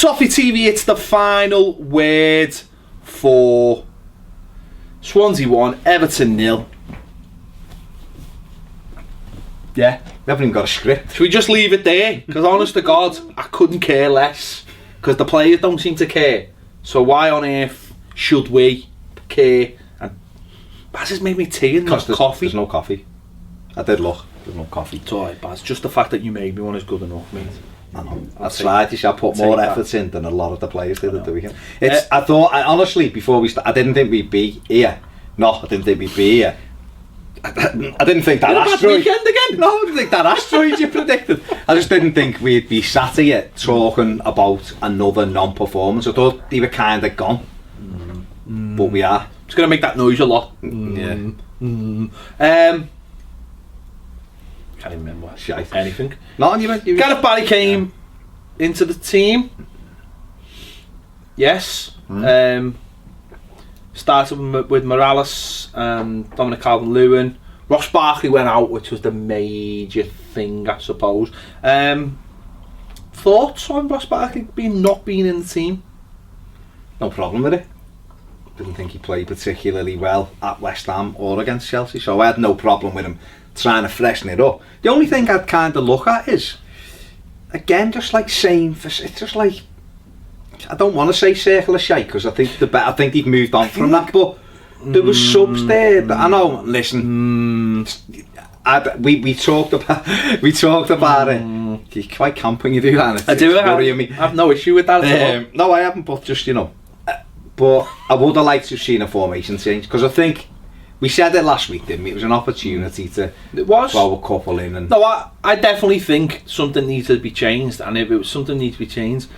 Toffee TV, it's the final word for Swansea 1, Everton 0. Yeah. We haven't even got a script. Should we just leave it there? Because honest to God, I couldn't care less. Because the players don't seem to care. So why on earth should we care? And Baz has made me tea and not coffee. There's no coffee. I did look. There's no coffee. It's alright, Baz. Just the fact that you made me one is good enough, mate. I know. That's slightly. I put more effort in than a lot of the players did at the weekend. I thought, honestly, before we started, I didn't think we'd be here. No, I didn't think we'd be here. I didn't think that asteroid. Weekend again? No, I didn't think that asteroid you predicted. I just didn't think we'd be sat here talking about another non-performance. I thought they were kind of gone, but we are. It's going to make that noise a lot. Yeah. Can't even remember anything. No, you Gareth Barry came into the team. Yes. Started with Morales and Dominic Calvert-Lewin. Ross Barkley went out, which was the major thing, I suppose. Thoughts on Ross Barkley not being in the team? No problem with it. Didn't think he played particularly well at West Ham or against Chelsea, so I had no problem with him trying to freshen it up. The only thing I'd kind of look at is, again, just like saying, it's just like, I don't want to say circle of shite because I think they've moved on from that, but there was subs there that, I know, listen, we talked about it. You're quite camp when you do that. I do. I have no issue with that at all. No, I haven't, but just, but I would have liked to have seen a formation change because I think we said it last week, didn't we? It was an opportunity to throw a couple in. And no, I definitely think something needs to be changed, and if it was something needs to be changed,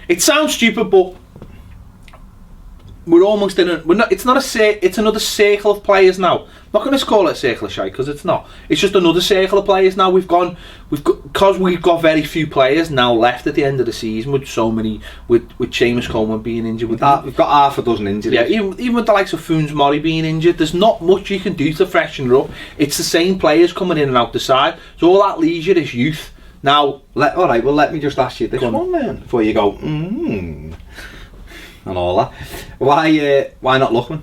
it sounds stupid, but we're almost in a. It's another circle of players now. I'm not going to call it a circle of shite because it's not. It's just another circle of players now. Because we've got very few players now left at the end of the season with so many with Seamus Coleman being injured. We've got half a dozen injuries. Yeah, even with the likes of Foons Mori being injured, there's not much you can do to freshen her up. It's the same players coming in and out the side. So all that leaves you is youth. Now, all right. Well, let me just ask you this one then before you go and all that. Why not Lookman?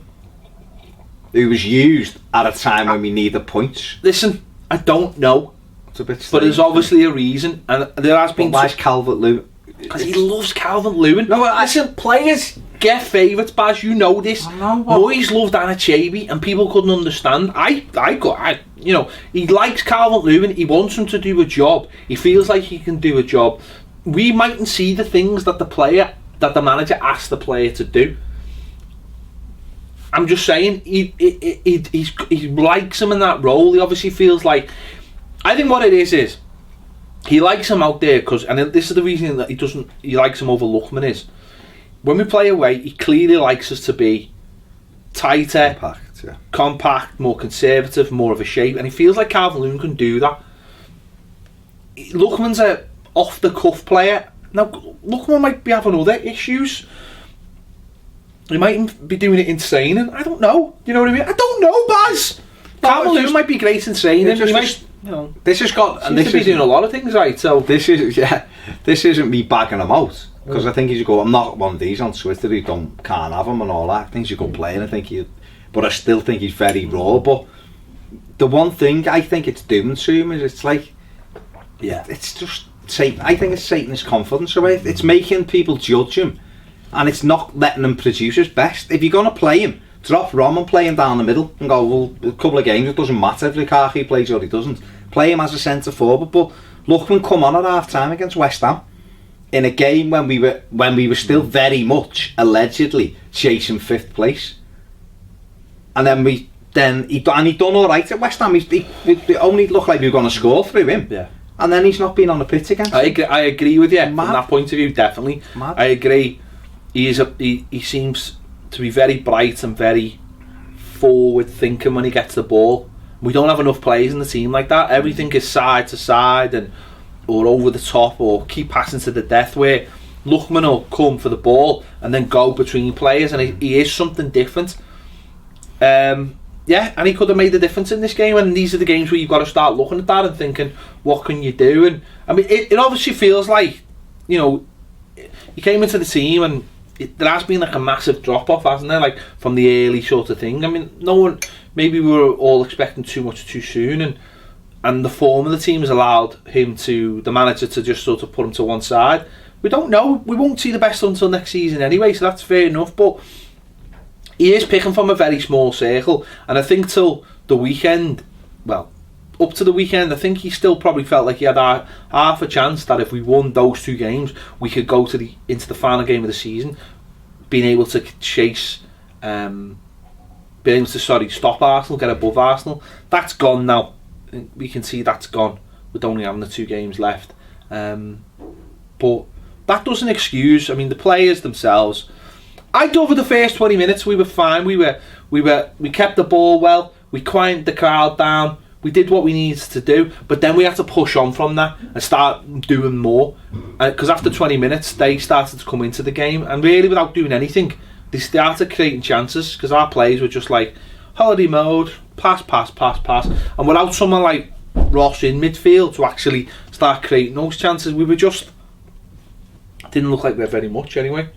Who was used at a time when we needed points? Listen, I don't know. It's a bit strange, but there's obviously a reason, and there has been. Why's Calvert-Lewin? Because he loves Calvert-Lewin. No, listen, players get favourites, Baz. You know this. Moyes loved Anachabi, and people couldn't understand. He likes Calvert-Lewin. He wants him to do a job. He feels like he can do a job. We mightn't see the things that the manager asked the player to do. I'm just saying, he likes him in that role. He obviously feels like. I think what it is he likes him out there because, and this is the reason that he likes him over Lookman is, when we play away, he clearly likes us to be tighter, compact, more conservative, more of a shape, and he feels like Calvert-Lewin can do that. Lookman's a off the cuff player. Now, Lookman might be having other issues. He might be doing it in training. I don't know. You know what I mean? I don't know, Baz. Calvert-Lewin might be great in training. This has got. And this is doing a lot of things right. So this isn't me bagging him out because I think he's a good. I'm not one of these on Twitter who can't have him and all that. I think he's a good player. But I still think he's very raw. But the one thing I think it's doing to him is it's like, it's just Satan. I think it's taking his confidence away. It's making people judge him. And it's not letting him produce his best. If you're going to play him, drop Rom and play him down the middle and go, well, a couple of games, it doesn't matter if Lukaku plays or he doesn't. Play him as a centre forward. But Lookman come on at half time against West Ham in a game when we were still very much allegedly chasing 5th place. And then he done all right at West Ham. It only looked like we were going to score through him. Yeah. And then he's not been on the pitch again. I agree with you from that point of view, definitely. I agree. He seems to be very bright and very forward thinking when he gets the ball. We don't have enough players in the team like that. Everything is side to side or over the top or keep passing to the death, where Lookman will come for the ball and then go between players, and he is something different. And he could have made a difference in this game, and these are the games where you've got to start looking at that and thinking, what can you do? And I mean, it obviously feels like, he came into the team and there has been like a massive drop off, hasn't there? Like from the early sort of thing. I mean, no one, maybe we were all expecting too much too soon, and the form of the team has allowed the manager to just sort of put him to one side. We don't know. We won't see the best until next season anyway, so that's fair enough. But he is picking from a very small circle, and I think till the weekend, well, up to the weekend, I think he still probably felt like he had half a chance that if we won those 2 games, we could go into the final game of the season, being able to chase, being able to stop Arsenal, get above Arsenal. That's gone now. We can see that's gone with only having the 2 games left. But that doesn't excuse. I mean, the players themselves. I thought for the first 20 minutes we were fine. We kept the ball well. We quieted the crowd down. We did what we needed to do, but then we had to push on from that and start doing more. Because after 20 minutes, they started to come into the game, and really, without doing anything, they started creating chances. Because our players were just like holiday mode, pass, and without someone like Ross in midfield to actually start creating those chances, we were just didn't look like we had very much anyway.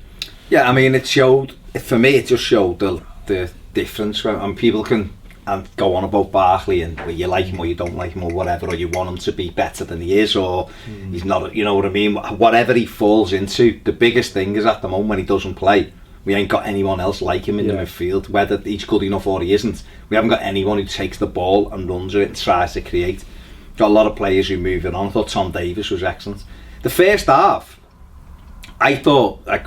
Yeah, I mean, it showed, for me, it just showed the difference. And people can go on about Barkley and you like him or you don't like him or whatever, or you want him to be better than he is, or he's not, you know what I mean? Whatever he falls into, the biggest thing is at the moment when he doesn't play, we ain't got anyone else like him in the midfield, whether he's good enough or he isn't. We haven't got anyone who takes the ball and runs it and tries to create. Got a lot of players who move it on. I thought Tom Davies was excellent. The first half, I thought, like,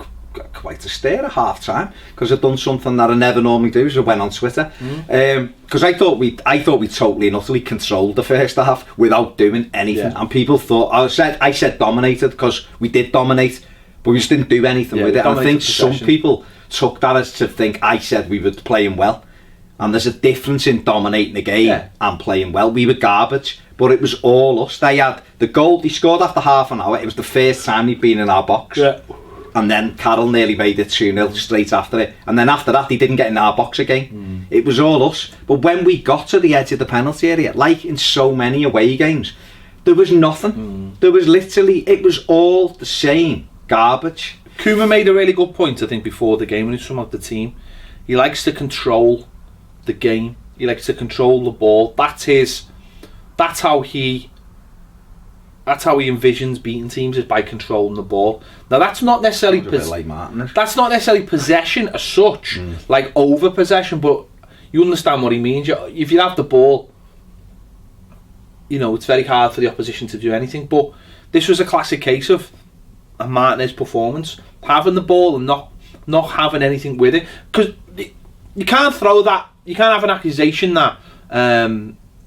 quite a stare at half time, because I'd done something that I never normally do, so I went on Twitter, because I thought we totally and utterly controlled the first half without doing anything, and people thought I said dominated, because we did dominate, but we just didn't do anything with it. And I think some people took that as to think I said we were playing well, and there's a difference in dominating a game and playing well. We were garbage, but it was all us. They had the goal, they scored after half an hour. It was the first time he'd been in our box. And then Carroll nearly made it 2-0 straight after it. And then after that, he didn't get in our box again. It was all us. But when we got to the edge of the penalty area, like in so many away games, there was nothing. There was literally, it was all the same garbage. Kuma made a really good point, I think, before the game when he summed up the team. He likes to control the game. He likes to control the ball. That's how he envisions beating teams, is by controlling the ball. Now that's not necessarily that's not necessarily possession as such, like over possession, but you understand what he means. If you have the ball, you know, it's very hard for the opposition to do anything. But this was a classic case of a Martinez performance, having the ball and not having anything with it. Because you can't throw that, you can't have an accusation that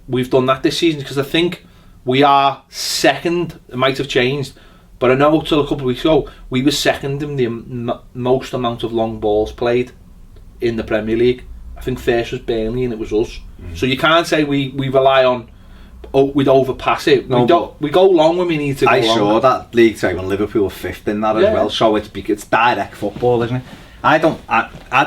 we've done that this season, because I think we are second. It might have changed, but I know till a couple of weeks ago we were second in the most amount of long balls played in the Premier League. I think first was Burnley and it was us. So you can't say we rely on we'd overpass it. No, we go long when we need to go long. I saw that league say when Liverpool were fifth in that as well. So it's direct football, isn't it? I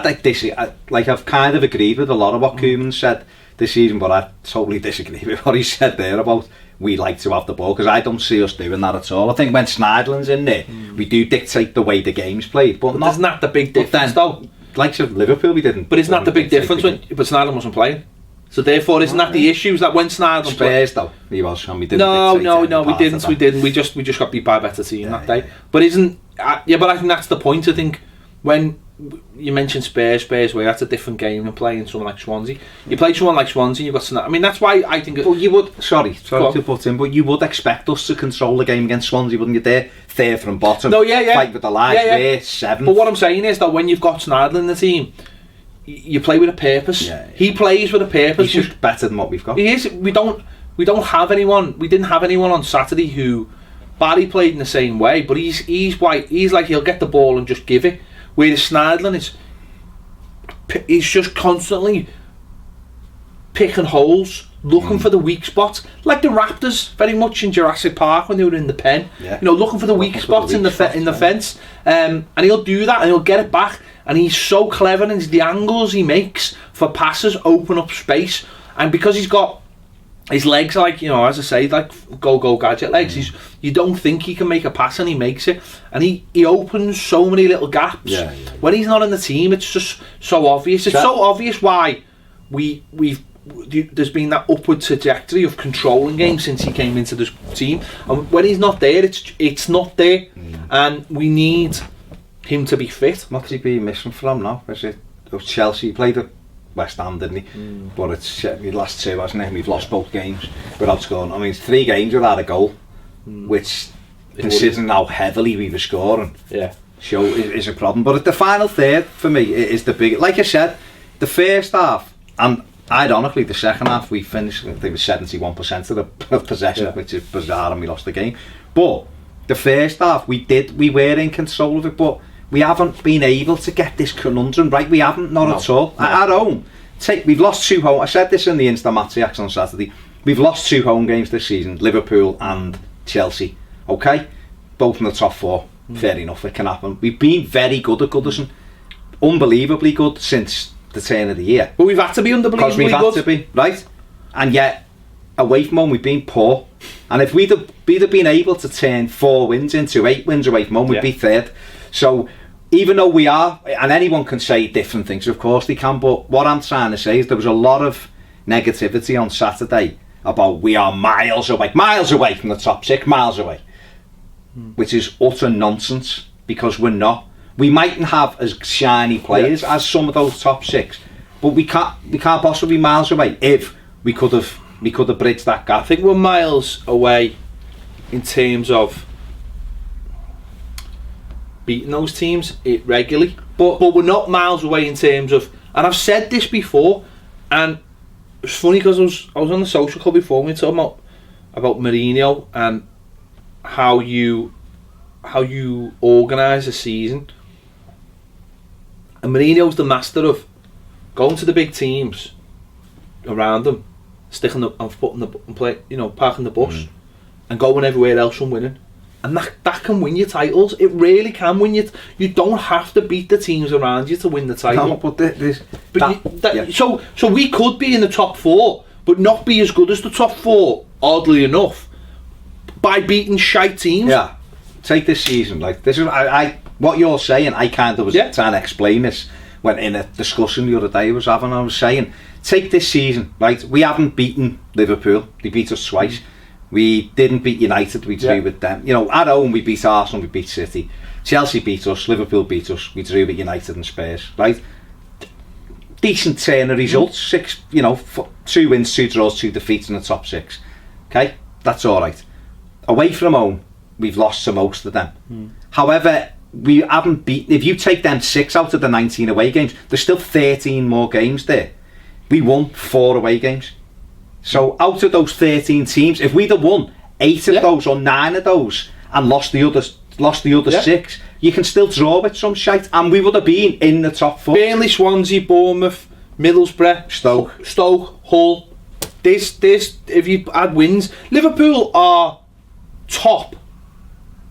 like this. I've kind of agreed with a lot of what Koeman said this season, but I totally disagree with what he said there about we like to have the ball, because I don't see us doing that at all. I think when Schneiderlin's in there, we do dictate the way the game's played, but isn't that the big difference though? Like Liverpool, we didn't. But isn't that the big difference but Schneiderlin wasn't playing? So therefore, isn't that the issue? Is that when Schneiderlin Spurs though, he was, and we didn't. No, we didn't. We just got beat by a better team that day. But but I think that's the point. I think when you mentioned Spurs, where that's a different game than playing someone like Swansea. You play someone like Swansea, you've got to. I mean, that's why I think. Well, you would. Sorry to put in, but you would expect us to control the game against Swansea, wouldn't you? They're third from bottom. No, fight with the lives. We're seventh. But what I'm saying is that when you've got Schneiderlin in the team, you play with a purpose. He plays with a purpose. He's just better than what we've got. He is. We don't have anyone. We didn't have anyone on Saturday who Barry played in the same way, but he's like he'll get the ball and just give it. Whereas Schneiderlin he's just constantly picking holes, looking for the weak spots, like the Raptors very much in Jurassic Park when they were in the pen. You know, looking for the weak spots in the fence, and he'll do that and he'll get it back. And he's so clever, and the angles he makes for passes open up space. And because he's got his legs, like, you know, as I say, like go gadget legs. You don't think he can make a pass, and he makes it, and he opens so many little gaps. When he's not in the team, it's just so obvious. It's so obvious why there's been that upward trajectory of controlling games since he came into this team, and when he's not there, it's not there, and we need him to be fit. What's he been missing from now? Is it Chelsea? He played at West Ham, didn't he? But it's the last 2, hasn't it? We've lost both games without scoring. I mean, it's 3 games without a goal, which, considering how heavily we were scoring, show is a problem. But at the final third, for me, it is the big. Like I said, the first half, and ironically, the second half we finished, I think it was 71% of possession, which is bizarre, and we lost the game. But the first half, we were in control of it, but we haven't been able to get this conundrum right. We haven't, not at all. No. At home, we've lost 2 home. I said this in the Insta Match reaction on Saturday. We've lost 2 home games this season: Liverpool and Chelsea. Okay, both in the top 4. Fair enough, it can happen. We've been very good at Goodison, unbelievably good since the turn of the year. But we've had to be unbelievably good. We've had to be, right? And yet, away from home, we've been poor. And if we'd have been able to turn 4 wins into 8 wins away from home, we'd be third. So, even though we are, and anyone can say different things, of course they can, but what I'm trying to say is there was a lot of negativity on Saturday about we are miles away from the top 6, miles away, which is utter nonsense, because we're not. We mightn't have as shiny players as some of those top 6, but we can't possibly be miles away if we could have bridged that gap. I think we're miles away in terms of beating those teams regularly, but we're not miles away in terms of, and I've said this before, and it's funny because I was on the social club before, we were talking about Mourinho and how you organise a season, and Mourinho's the master of going to the big teams around them, parking the bus, and going everywhere else and winning. And that can win you titles. It really can win you. You don't have to beat the teams around you to win the title. No, but so we could be in the top 4, but not be as good as the top 4. Oddly enough, by beating shite teams. Yeah. Take this season. Like this is what you're saying. I kind of was trying to explain this when in a discussion the other day I was having. I was saying, take this season. Right, we haven't beaten Liverpool. They beat us twice. We didn't beat United, we drew with them. You know, at home we beat Arsenal, we beat City. Chelsea beat us, Liverpool beat us, we drew with United and Spurs, right? Decent turn of results, 6, 2 wins, 2 draws, 2 defeats in the top 6. Okay, that's alright. Away from home, we've lost to most of them. However, we haven't beaten, if you take them 6 out of the 19 away games, there's still 13 more games there. We won 4 away games. So out of those 13 teams, if we'd have won 8 of those or 9 of those and lost the other 6, you can still draw with some shite, and we would have been in the top 4. Burnley, Swansea, Bournemouth, Middlesbrough, Stoke, Hull. This if you add wins, Liverpool are top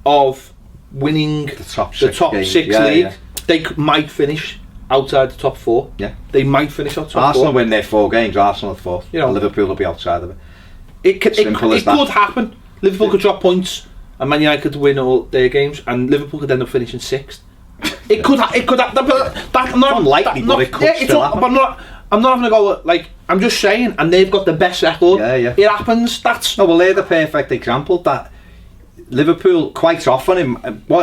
of winning the top 6 league. Yeah. They might finish outside the top 4. Yeah, they might finish out top Arsenal 4. Win their 4 games. Arsenal at 4th. Liverpool will be outside of it. It could happen. Liverpool could drop points, and Man United could win all their games, and Liverpool could end up finishing 6th. It could. It could. That's not unlikely, but it could still happen. But I'm not having a go. Like, I'm just saying, and they've got the best record. Yeah. It happens. They're the perfect example that. Liverpool quite often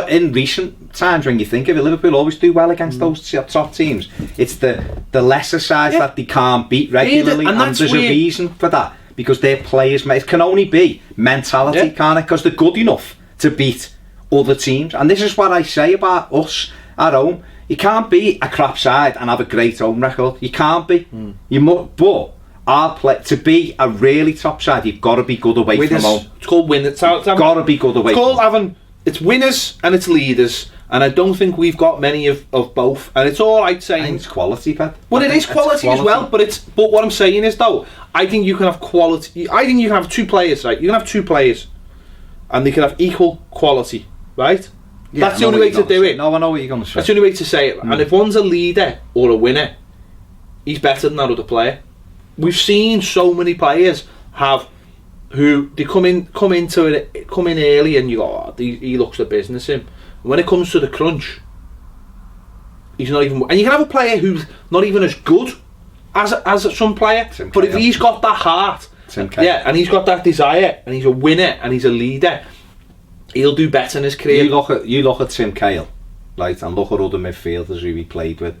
in recent times, when you think of it, Liverpool always do well against those top teams. It's the lesser sides that they can't beat regularly, and there's a reason for that, because their players, it can only be mentality, can't it? Because they're good enough to beat other teams. And this is what I say about us at home: you can't be a crap side and have a great home record. You can't be. You must, but to be a really top side, you've got to be good away from home. It's called winners. It's got to be good away. It's called having. It's winners and it's leaders, and I don't think we've got many of both. And it's all right saying. I think it's quality, Ped. Well, it is quality as well, but what I'm saying is, though, I think you can have quality. I think you can have 2 players, right? You can have 2 players, and they can have equal quality, right? Yeah, that's the only way to do it. No, I know what you're going to say. That's the only way to say it. And if one's a leader or a winner, he's better than that other player. We've seen so many players who they come in early and you go, oh, he looks the business in. When it comes to the crunch, he's not even. And you can have a player who's not even as good as some player, but if he's got that heart, and he's got that desire, and he's a winner, and he's a leader, he'll do better in his career. You look at Tim Cahill, right, and look at other midfielders who he played with.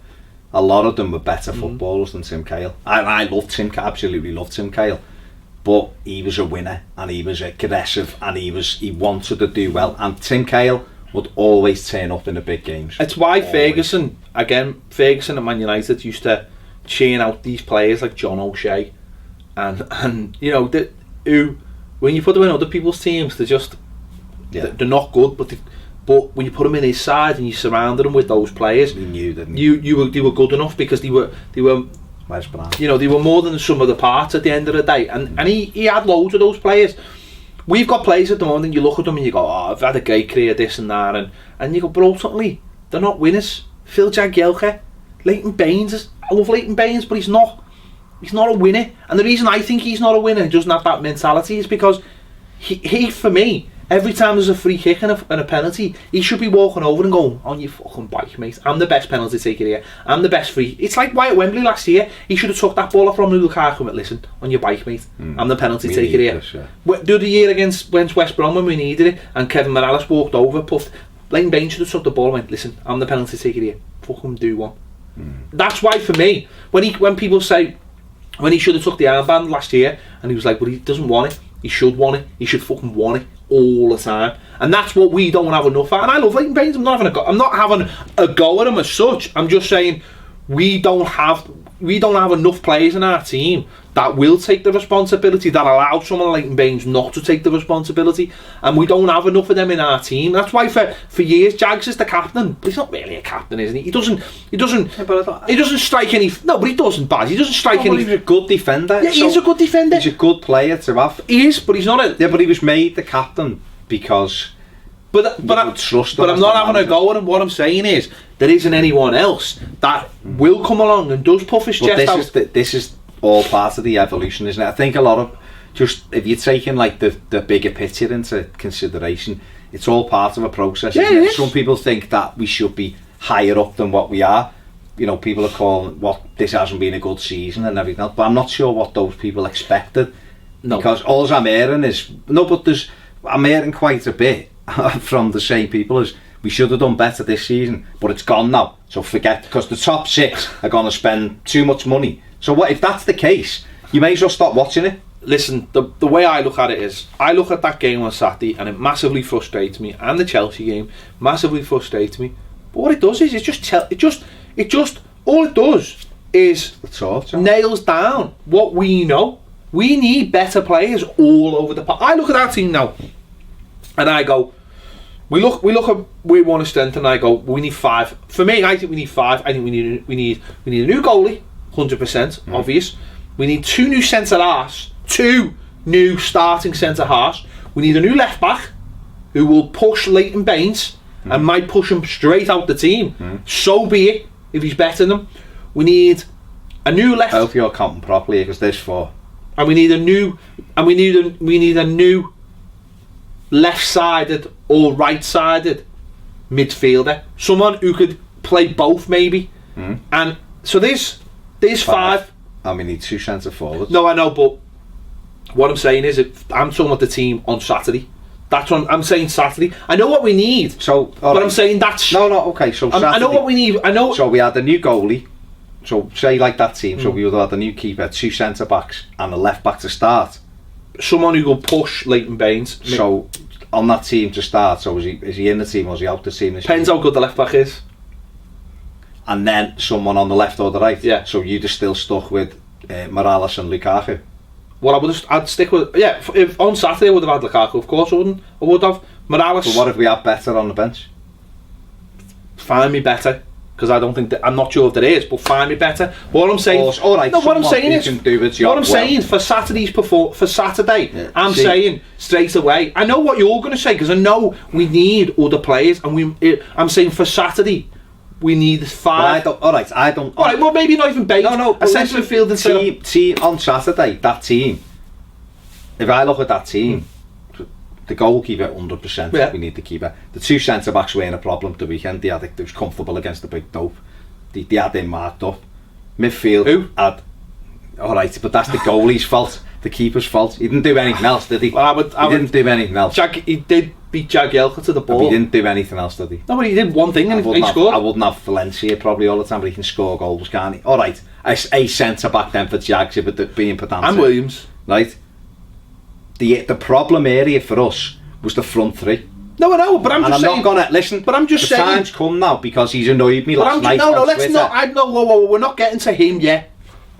A lot of them were better footballers than Tim Cahill. I love absolutely love Tim Cahill, but he was a winner, and he was aggressive, and he wanted to do well. And Tim Cahill would always turn up in the big games. It's why Ferguson at Man United used to churn out these players like John O'Shea, and you know who, when you put them in other people's teams, they're not good, but when you put them in his side and you surrounded him with those players, you knew, didn't you were good enough, because they were you know, they were more than the sum of the parts at the end of the day, and he had loads of those players. We've got players at the moment, and you look at them and you go, oh, I've had a great career, this and that, and you go, but ultimately they're not winners. Phil Jagielka, Leighton Baines, I love Leighton Baines, but he's not a winner. And the reason I think he's not a winner and doesn't have that mentality is because he for me, every time there's a free kick and a penalty, he should be walking over and going, on your fucking bike, mate. I'm the best penalty taker here. I'm the best free. It's like why at Wembley last year, he should have took that ball off from Lukaku and went, listen, on your bike, mate. I'm the penalty taker here. The other year against West Brom when we needed it, and Kevin Morales walked over, puffed. Leighton Baines should have took the ball and went, listen, I'm the penalty taker here. Fucking do one. That's why for me, when people say, when he should have took the armband last year, and he was like, well, he doesn't want it. He should want it. He should fucking want it all the time, and that's what we don't have enough at. And I love Leighton Baines. I'm not having a go at him as such. I'm just saying we don't have enough players in our team that will take the responsibility, that allow someone like Leighton Baines not to take the responsibility, and we don't have enough of them in our team. That's why for years Jags is the captain, but he's not really a captain, isn't he? He doesn't strike any. No, but he doesn't, Baz. He doesn't strike any. He's a good defender. Yeah, he's a good defender. He's a good player to have. He is, but he's not a. Yeah, but he was made the captain because. But I'm not having a go at him. What I'm saying is there isn't anyone else that will come along and does puff his chest out. This is all part of the evolution, isn't it? I think a lot of, just if you're taking like the bigger picture into consideration, it's all part of a process. Yeah, it is. Some people think that we should be higher up than what we are. You know, people are calling this hasn't been a good season and everything else, but I'm not sure what those people expected. No, because all I'm hearing is I'm hearing quite a bit from the same people as we should have done better this season, but it's gone now, so forget, because the top 6 are going to spend too much money. So what if that's the case? You may as well stop watching it. Listen, the way I look at it is, I look at that game on Saturday and it massively frustrates me, and the Chelsea game massively frustrates me. But what it does is all it does is nails down what we know. We need better players all over the park. I look at our team now and I go, we look at we want to strengthen, and I go, we need 5. For me, I think we need 5. I think we need a new goalie, 100%, obvious. We need 2 new centre halves, 2 new starting centre halves. We need a new left back who will push Leighton Baines and might push him straight out the team. So be it, if he's better than him. We need a new left. I hope you're counting properly, because there's 4. And we need a new left-sided or right-sided midfielder, someone who could play both, maybe. And so there's 5. And we need 2 centre forwards. No, I know, but what I'm saying is, I'm talking about the team on Saturday. That's what I'm saying. Saturday. I know what we need. So, but I'm saying that's okay. So Saturday, I know what we need. I know. So we had a new goalie. So say like that team. So we would have had a new keeper, 2 centre backs, and a left back to start. Someone who will push Leighton Baines. So on that team to start. So is he in the team or is he out the team? Depends how good the left back is. And then someone on the left or the right. Yeah. So you'd have still stuck with Morales and Lukaku. Well, I'd stick with, if on Saturday I would have had Lukaku, of course I wouldn't. I would have Morales. But what if we had better on the bench? Find me better, because I don't think I'm not sure if there is, but find me better. What I'm saying, what I'm saying is, for Saturday's for Saturday, I'm saying straight away, I know what you're going to say, because I know we need other players, and I'm saying for Saturday we need 5. Well, maybe not even Baines. A central field team on Saturday. That team if I look at that team, the goalkeeper 100%, we need the keeper. The 2 centre backs weren't a problem the weekend. They was comfortable against the big dope. They had him marked up. Midfield had, alright, but that's the goalie's fault, the keeper's fault. He didn't do anything else, did he? Well, he didn't do anything else. He did beat Jagielka to the ball. He didn't do anything else, did he? No, but he did one thing and he scored. I wouldn't have Valencia probably all the time, but he can score goals, can't he? Alright, a centre back then for Jags, if it being pedantic. And Williams. Right? The problem area for us was the front 3. No, I know, but I'm just saying. I'm not gonna listen. But I'm just saying. The time's come now because he's annoyed me last night. No, let's not. We're not getting to him yet.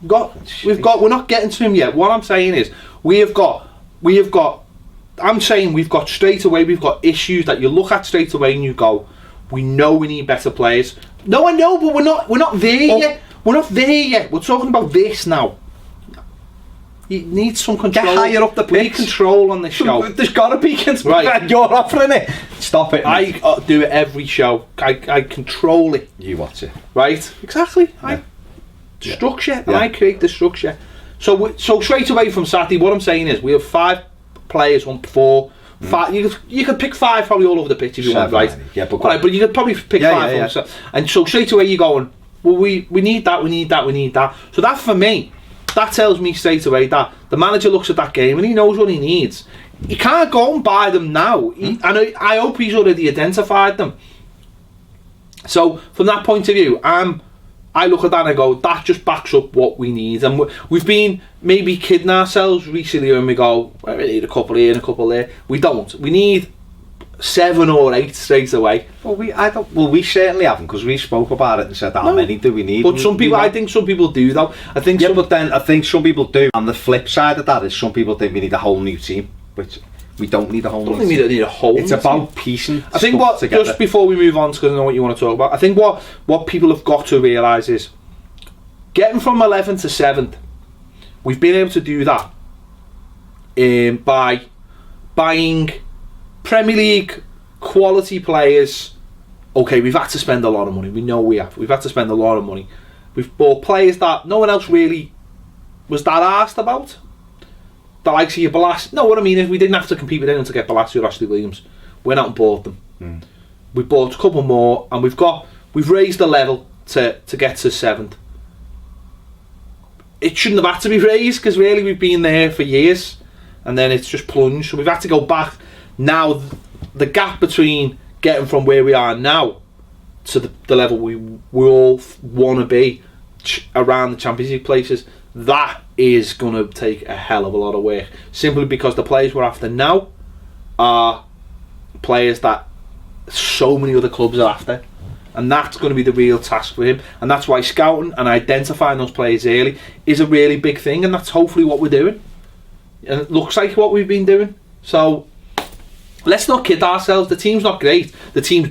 We're not getting to him yet. What I'm saying is, we've got. I'm saying we've got straight away. We've got issues that you look at straight away and you go, we know we need better players. No, I know, but we're not there yet. We're not there yet. We're talking about this now. You need some control. Get higher up the pitch. We need control on this show. There's got to be control. Right. You're offering it. Stop it. I do it every show. I control it. You watch it. Right? Exactly. Structure. And I create the structure. So straight away from Saturday, what I'm saying is we have 5 players on 4. 5. You could pick 5 probably all over the pitch if you want, right? Yeah, but but you could probably pick 5. Yeah. And so straight away you're going, well, we need that, we need that, we need that. So that for me, that tells me straight away that the manager looks at that game and he knows what he needs. He can't go and buy them now. And I hope he's already identified them. So from that point of view, I look at that and I go, that just backs up what we need. And we've been maybe kidding ourselves recently when we go, well, we need a couple here and a couple there. We don't. We need 7 or 8 straight away. Well, we certainly haven't, because we spoke about it and said how many do we need. But I think some people do though. I think some people do. And the flip side of that is some people think we need a whole new team, which we don't need a whole new team. We need a whole. It's about piecing. I think what together. Just before we move on, because I know what you want to talk about. I think what people have got to realise is getting from 11th to 7th. We've been able to do that by buying Premier League quality players. Okay, we've had to spend a lot of money. We know we have. We've had to spend a lot of money. We've bought players that no one else really was that asked about. The likes of your Balassi. No, what I mean is we didn't have to compete with anyone to get Balassi or Ashley Williams. Went out and bought them. We bought a couple more, and we've raised the level to get to 7th. It shouldn't have had to be raised because really we've been there for years, and then it's just plunged. So we've had to go back. Now the gap between getting from where we are now to the level we all want to be around the Champions League places, that is going to take a hell of a lot of work, simply because the players we're after now are players that so many other clubs are after, and that's going to be the real task for him. And that's why scouting and identifying those players early is a really big thing, and that's hopefully what we're doing, and it looks like what we've been doing. So let's not kid ourselves. The team's not great. The team's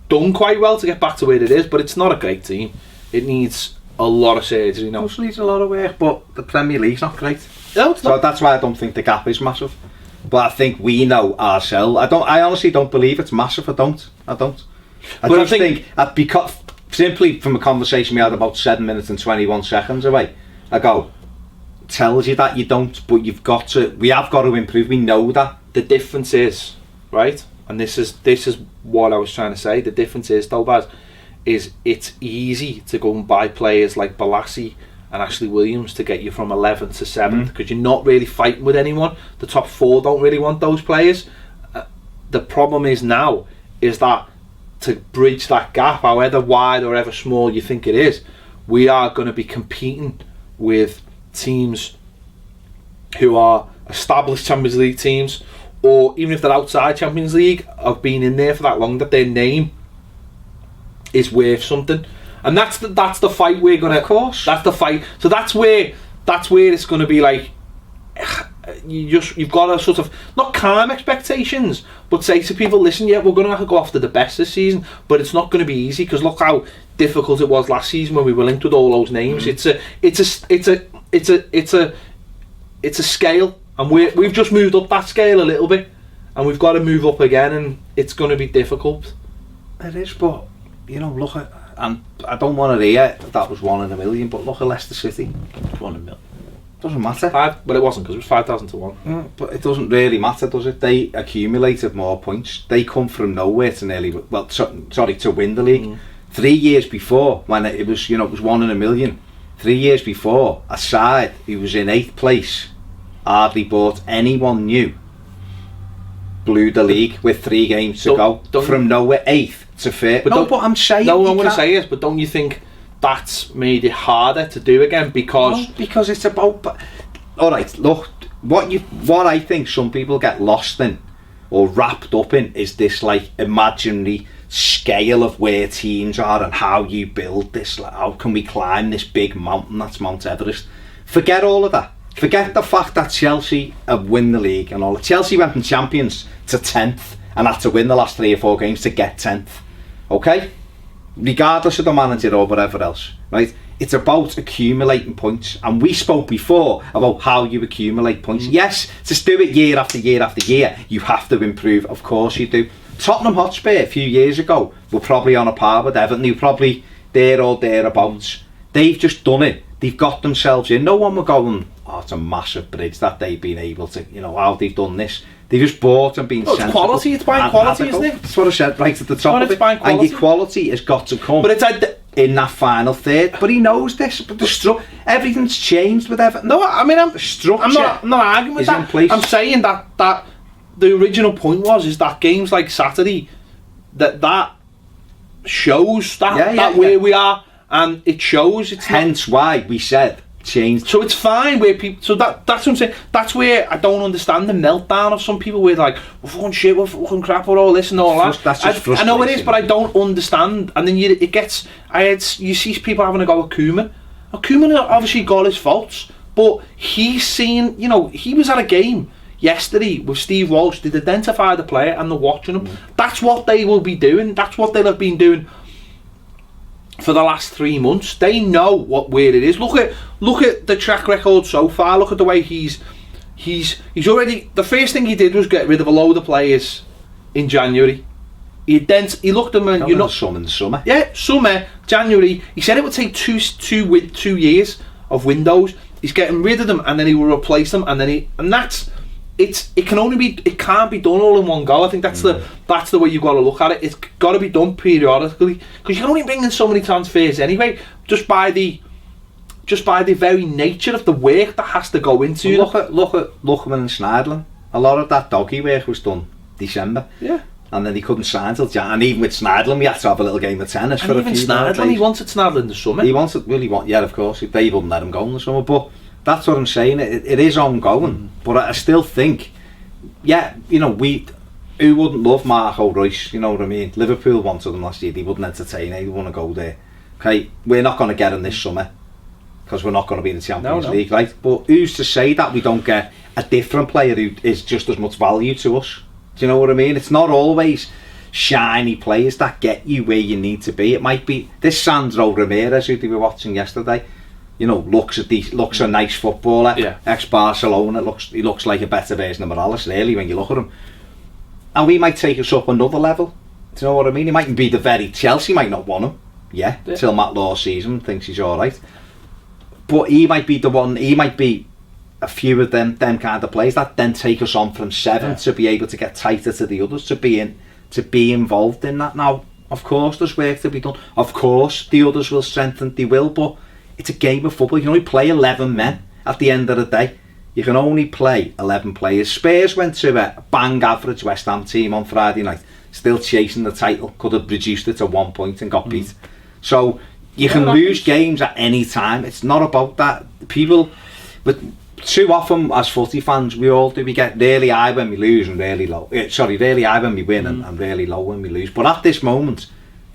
done quite well to get back to where it is, but it's not a great team. It needs a lot of surgery now. It needs a lot of work, but the Premier League's not great. No, it's not. So that's why I don't think the gap is massive. But I think we know ourselves. I honestly don't believe it's massive. I don't. I just think because simply from a conversation we had about 7 minutes and 21 seconds away, I go, tells you that you don't, but we have got to improve. We know that. The difference is, right, and this is what I was trying to say, the difference is, though, Baz, is it's easy to go and buy players like Balassi and Ashley Williams to get you from 11th to 7th, because you're not really fighting with anyone. The top 4 don't really want those players. The problem is now is that to bridge that gap, however wide or ever small you think it is, we are going to be competing with teams who are established Champions League teams, or even if they're outside Champions League, have been in there for that long, that their name is worth something. And that's the fight we're gonna. Of course, that's the fight. So that's where it's gonna be like you've got to sort of not calm expectations, but say to people, listen, yeah, we're gonna have to go after the best this season, but it's not gonna be easy, because look how difficult it was last season when we were linked with all those names. It's a scale, and we've just moved up that scale a little bit, and we've got to move up again, and it's going to be difficult. It is, but look at, and I don't want to hear that was 1 in a million, but look at Leicester City. 1 in a million. Doesn't matter. But it wasn't, because it was 5,000 to 1. But it doesn't really matter, does it? They accumulated more points. They come from nowhere to to win the league. 3 years before, when it was, it was 1 in a million. 3 years before, a side who was in 8th place, hardly bought anyone new, blew the league with 3 games to go. From nowhere, 8th to 5th. But I'm saying... No, what I'm going to say is, but don't you think that's made it harder to do again? Because it's about... Alright, look, what I think some people get lost in, or wrapped up in, is this, like, imaginary scale of where teams are and how you build this. Like, how can we climb this big mountain that's Mount Everest? Forget all of that. Forget the fact that Chelsea have won the league and all. Chelsea went from champions to 10th and had to win the last 3 or 4 games to get 10th. Okay? Regardless of the manager or whatever else, right? It's about accumulating points. And we spoke before about how you accumulate points. Yes, to do it year after year after year, you have to improve. Of course you do. Tottenham Hotspur a few years ago were probably on a par with Everton. They were probably there or thereabouts. They've just done it. They've got themselves in. No one were going, oh, it's a massive bridge that they've been able to, how they've done this. They just bought and been sensible. It's quality, it's buying quality, isn't it? That's what I said right at the top of it. And your quality has got to come. But it's in that final third. But he knows this. But everything's changed with Everton. No, I mean, I'm not arguing with that. I'm saying that the original point is that games like Saturday, that shows where we are, and it shows. It's hence why we said changed. So it's fine where people. So that's what I'm saying. That's where I don't understand the meltdown of some people. Where like, we're fucking shit, we're fucking crap, or all this and all that. That's just frustrating. I know it is, but I don't understand. And then you see people having a go at Koeman. Now, Koeman obviously got his faults, but he's seen. He was at a game yesterday with Steve Walsh. They'd identify the player and they're watching him. That's what they will be doing. That's what they'll have been doing for the last 3 months. They know where it is. Look at the track record so far. Look at the way he's already. The first thing he did was get rid of a load of players in January. He looked at them and some in the summer. Yeah, summer, January. He said it would take 2 years of windows. He's getting rid of them and then he will replace them it can't be done all in one go. I think that's the way you've got to look at it. It's got to be done periodically, because you can only bring in so many transfers anyway, just by the very nature of the work that has to go into. Look at Luckman and Schneiderlin. A lot of that doggy work was done December. Yeah. And then he couldn't sign till Jan. And even with Schneiderlin, we had to have a little game of tennis for a few days. He wanted Schneiderlin in the summer. Yeah, of course. They wouldn't let him go in the summer, but that's what I'm saying. It is ongoing, but I still think, who wouldn't love Marco Reus? You know what I mean? Liverpool wanted him last year. They wouldn't entertain it. They want to go there. Okay, we're not going to get him this summer because we're not going to be in the Champions League, right? But who's to say that we don't get a different player who is just as much value to us? Do you know what I mean? It's not always shiny players that get you where you need to be. It might be this Sandro Ramirez who they were watching yesterday. Looks a nice footballer, ex-Barcelona, he looks like a better version of Morales, really, when you look at him. And we might take us up another level. Do you know what I mean? He mightn't be the very... Chelsea might not want him, till Matt Law sees him and thinks he's alright. But he might be the one, he might be a few of them kind of players that then take us on from 7 to be able to get tighter to the others, to be involved in that. Now, of course, there's work to be done. Of course, the others will strengthen, they will, but it's a game of football. You can only play 11 men at the end of the day. You can only play 11 players. Spurs went to a bang average West Ham team on Friday night, still chasing the title, could have reduced it to 1 point and got beat. So you can lose games at any time. It's not about that. People, but too often as footy fans, we all do, we get really high when we lose and really low. Really high when we win and really low when we lose. But at this moment,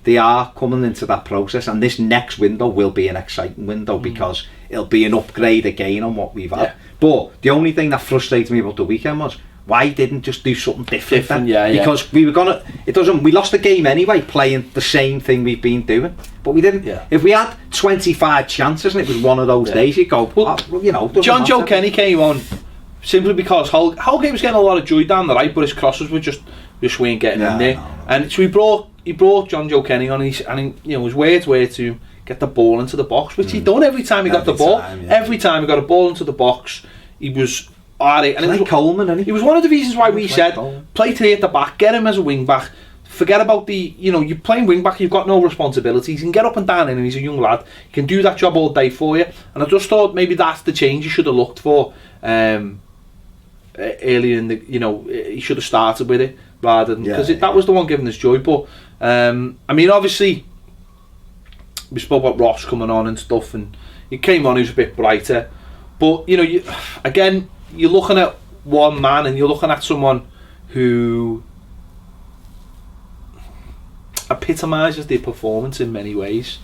they are coming into that process, and this next window will be an exciting window because it'll be an upgrade again on what we've had. But the only thing that frustrated me about the weekend was why didn't just do something different then? Because we were gonna. We lost the game anyway, playing the same thing we've been doing, but we didn't. If we had 25 chances and it was one of those days, you'd go, John Joe Kenny came on simply because Holgate was getting a lot of joy down the right, but his crosses were just weren't getting in there. And so he brought John Joe Kenny on, and his words were to him, get the ball into the box, which he done every time he got the ball. Every time he got a ball into the box, he was alright. And it was Coleman, and he was one of the reasons why we said play 3 at the back, get him as a wing back. Forget about the, you're playing wing back, you've got no responsibilities. He can get up and down, and he's a young lad. He can do that job all day for you. And I just thought maybe that's the change you should have looked for earlier in the, he should have started with it rather than, because that was the one giving us joy. But I mean, obviously, we spoke about Ross coming on and stuff, and he came on, he was a bit brighter. But again, you're looking at one man, and you're looking at someone who epitomises their performance in many ways,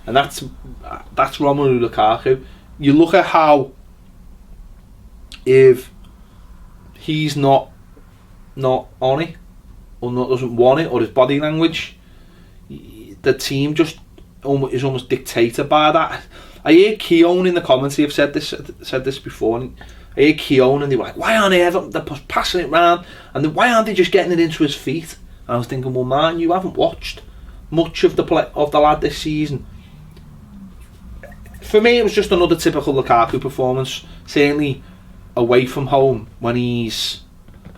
and that's Romelu Lukaku. You look at how, if he's not on it, or doesn't want it, or his body language, the team just is almost dictated by that. I hear Keown in the commentary have said this before, and I hear Keown and they were like, why aren't Everton, they're passing it round, and then why aren't they just getting it into his feet? And I was thinking, well man, you haven't watched much of the lad this season. For me, it was just another typical Lukaku performance, certainly away from home, when he's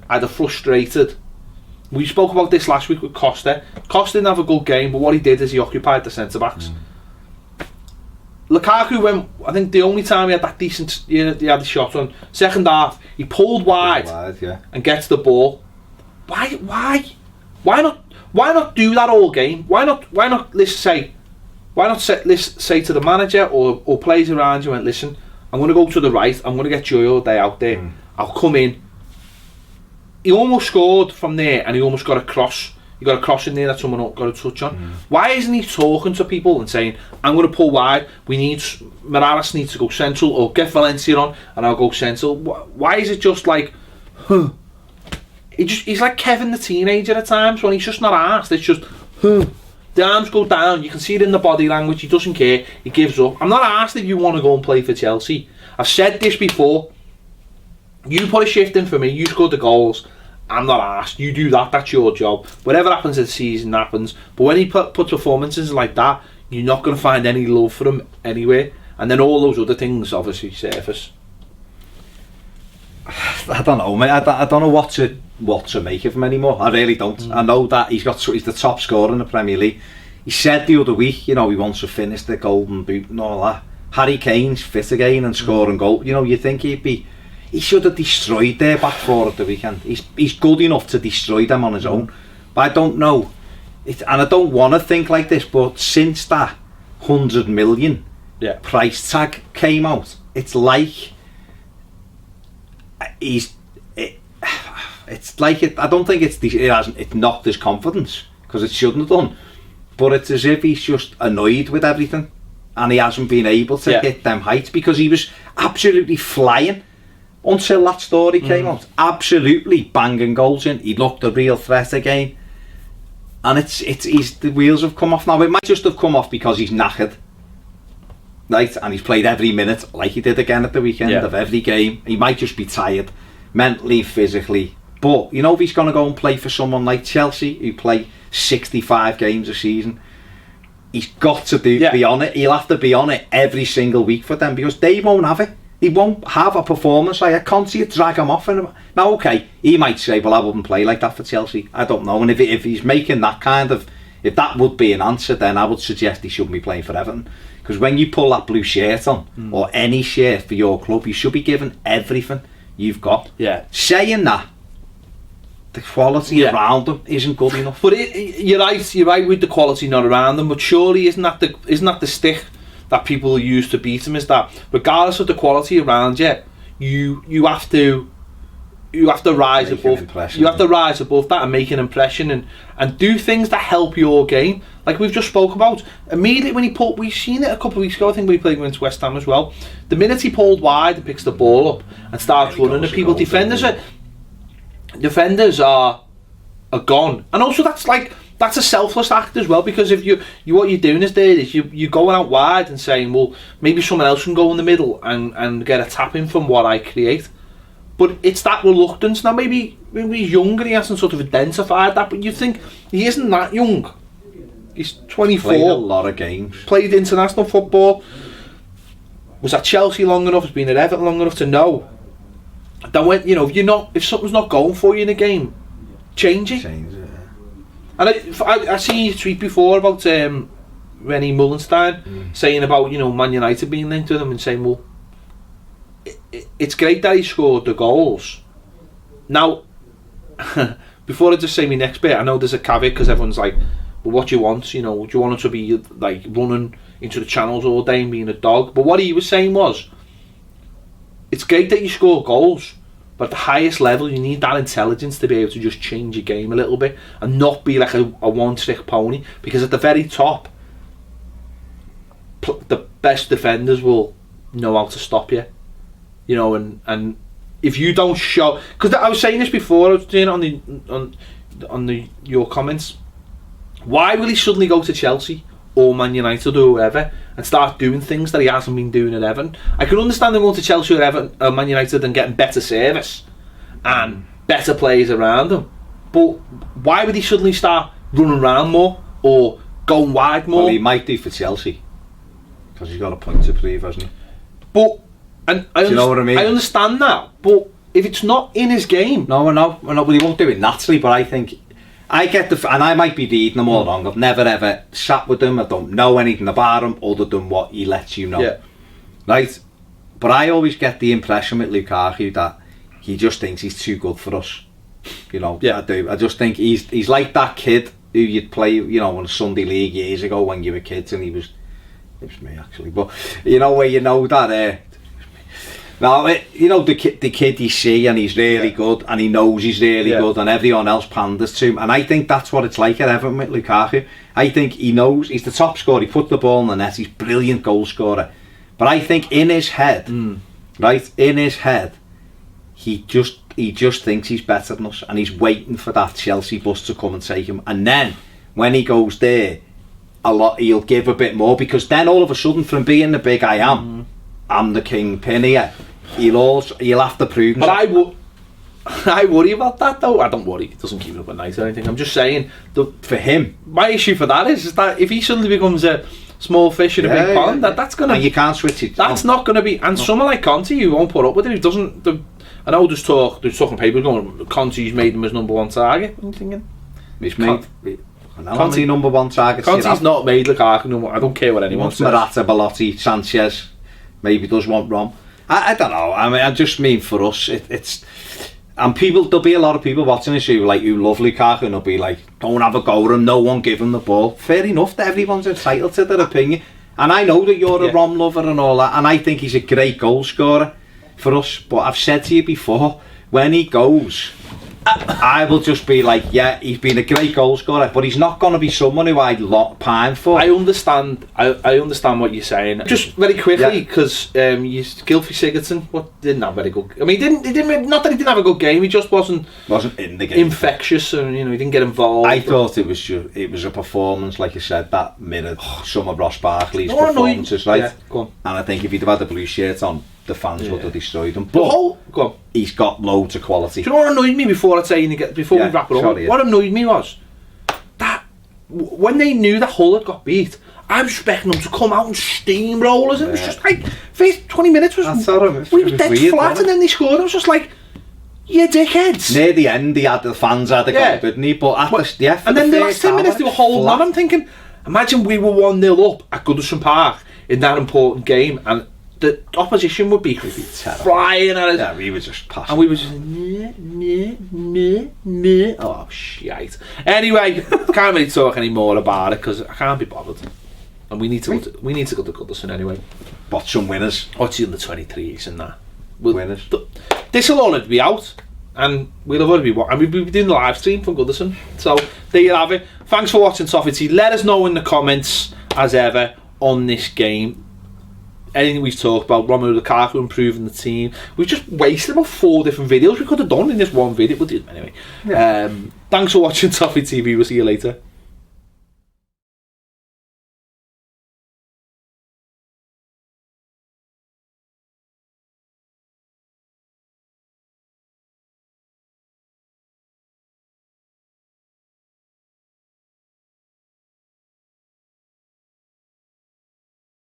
either frustrated. We spoke about this last week with Costa. Costa didn't have a good game, but what he did is he occupied the centre-backs. Lukaku, I think the only time he had that decent, he had the shot on, second half, he pulled wide and gets the ball. Why not do that all game? Why not say to the manager or players around you and listen, I'm going to go to the right, I'm going to get Joy all day out there, I'll come in. He almost scored from there, and he almost got a cross. He got a cross in there that someone got a touch on. Why isn't he talking to people and saying, I'm going to pull wide, Morales needs to go central, or get Valencia on and I'll go central? Why is it just like, he's like Kevin the teenager at times, when he's just not asked. It's just, the arms go down, you can see it in the body language, he doesn't care, he gives up. I'm not asked if you want to go and play for Chelsea. I've said this before, you put a shift in for me, you scored the goals, I'm not asked, you do that, that's your job. Whatever happens in the season happens. But when he puts performances like that, you're not going to find any love for him anywhere, and then all those other things obviously surface. I don't know, mate. I don't know what to make of him anymore. I really don't. I know that he's the top scorer in the Premier League. He said the other week, he wants to finish the Golden Boot and all that. Harry Kane's fit again and scoring goal. You think he should have destroyed their back four at the weekend. He's good enough to destroy them on his own. But I don't know, and I don't want to think like this, but since that 100 million price tag came out, it's like it's like I don't think it knocked his confidence, because it shouldn't have done, but it's as if he's just annoyed with everything, and he hasn't been able to hit them heights, because he was absolutely flying until that story came out, absolutely banging goals in. He looked a real threat again, and the wheels have come off now. It might just have come off because he's knackered, right, and he's played every minute like he did again at the weekend of every game. He might just be tired mentally, physically, but if he's going to go and play for someone like Chelsea, who play 65 games a season, he's got to be on it. He'll have to be on it every single week for them, because they won't have it. He won't have a performance like I can't see it drag him off. Now, okay, he might say, well, I wouldn't play like that for Chelsea. I don't know. And if he's making that kind of, if that would be an answer, then I would suggest he shouldn't be playing for Everton. Because when you pull that blue shirt on, or any shirt for your club, you should be given everything you've got. Yeah. Saying that, the quality around them isn't good enough. But you're right with the quality not around them. But surely isn't that the stick that people use to beat him, is that regardless of the quality around you, you have to rise above. You have to rise above that and make an impression and do things that help your game. Like we've just spoke about, immediately when we've seen it a couple of weeks ago. I think we played against West Ham as well. The minute he pulled wide and picks the ball up and starts running, the people, defenders are gone. And also that's a selfless act as well, because if you what you're doing is you're going out wide and saying, well, maybe someone else can go in the middle and get a tap in from what I create. But it's that reluctance. Now maybe he's young and he hasn't sort of identified that, but you think he isn't that young. He's 24. Played a lot of games. Played international football. Was at Chelsea long enough, has been at Everton long enough to know that when, you know, if something's not going for you in a game, change it. Change it, And I seen you tweet before about Rennie Mullenstein saying about, you know, Man United being linked with him and saying, well, it's great that he scored the goals. Now, before I just say my next bit, I know there's a caveat because everyone's like, well, what do you want? You know, do you want him to be like running into the channels all day and being a dog? But what he was saying was, it's great that you score goals, but at the highest level you need that intelligence to be able to just change your game a little bit and not be like a one-trick pony, because at the very top the best defenders will know how to stop you, you know, and if you don't show, because I was saying this before, I was doing it on your comments, why will he suddenly go to Chelsea or Man United or whoever and start doing things that he hasn't been doing at Everton? I can understand him going to Chelsea or Everton or Man United and getting better service and better players around him, but why would he suddenly start running around more or going wide more? Well, he might do for Chelsea because he's got a point to prove, hasn't he? But and do you know what I mean? I understand that, but if it's not in his game, no, well, he won't do it naturally. But I think I get and I might be reading them all wrong. I've never ever sat with him. I don't know anything about him other than what he lets you know. Yeah. Right? But I always get the impression with Lukaku that he just thinks he's too good for us. You know, yeah. I do. I just think he's like that kid who you'd play, you know, in Sunday League years ago when you were kids, and it was me actually, but you know where you know that. Now, you know, the kid you see and he's really good and he knows he's really good and everyone else panders to him, and I think that's what it's like at Everton with Lukaku. I think he knows he's the top scorer, he put the ball in the net, he's a brilliant goal scorer, but I think in his head, he just thinks he's better than us, and he's waiting for that Chelsea bus to come and take him, and then when he goes there, he'll give a bit more, because then all of a sudden, from being the big I'm the kingpin here, he'll have to prove himself. But I worry about that though. I don't worry, it doesn't keep it up at night or anything. I'm just saying, for him, my issue for that is that if he suddenly becomes a small fish in a big pond, that's gonna, and you can't switch it. That's not gonna be. And someone like Conte, who won't put up with it, who doesn't. I know there's talking papers going, Conte's made him his number one target. I'm thinking, he's made Conte number one target. Conte's not made Lukaku number. I don't care what anyone says. Morata, Belotti, Sanchez, maybe does want Rom. I don't know. I mean, I just mean for us, it's. And there'll be a lot of people watching this who love Lukaku, and they'll be like, don't have a go at him, no one give him the ball. Fair enough, that everyone's entitled to their opinion. And I know that you're a Rom lover and all that, and I think he's a great goal scorer for us. But I've said to you before, when he goes, I will just be like, yeah, he's been a great goal scorer, but he's not going to be someone who I'd pine for. I understand. I understand what you're saying. Just very quickly, because Gylfi Sigurdsson didn't have very good. I mean, he didn't. Not that he didn't have a good game. He just wasn't in the game. Infectious, and he didn't get involved. I thought it was a performance, like you said, that mirrored some of Ross Barkley's performances, right? Yeah, go on. And I think if he'd have had the blue shirt on, the fans would have destroyed him. But he's got loads of quality. Do you know what annoyed me before we wrap it up? What annoyed me was that when they knew that Hull had got beat, I was expecting them to come out and steamroll us. It was just like, first 20 minutes we were dead flat, and then they scored. I was just like, you dickheads. Near the end, the fans had a go, didn't he? But and then the last 10 minutes they were holding on. I'm thinking, imagine we were 1-0 up at Goodison Park in that important game, and the opposition would be flying at us. Yeah, we were just passing. And we were just oh shite. Anyway, can't really talk any more about it because I can't be bothered. And we need to go to Goodison anyway. But some winners. It's the under 23s and that. Winners. This will already be out, and we'll have already be and we'll be doing the live stream from Goodison. So there you have it. Thanks for watching Toffee TV. Let us know in the comments as ever on this game. Anything we've talked about, Romelu Lukaku improving the team. We've just wasted about 4 different videos we could have done in this one video. We'll do them anyway. Thanks for watching Toffee TV. We'll see you later.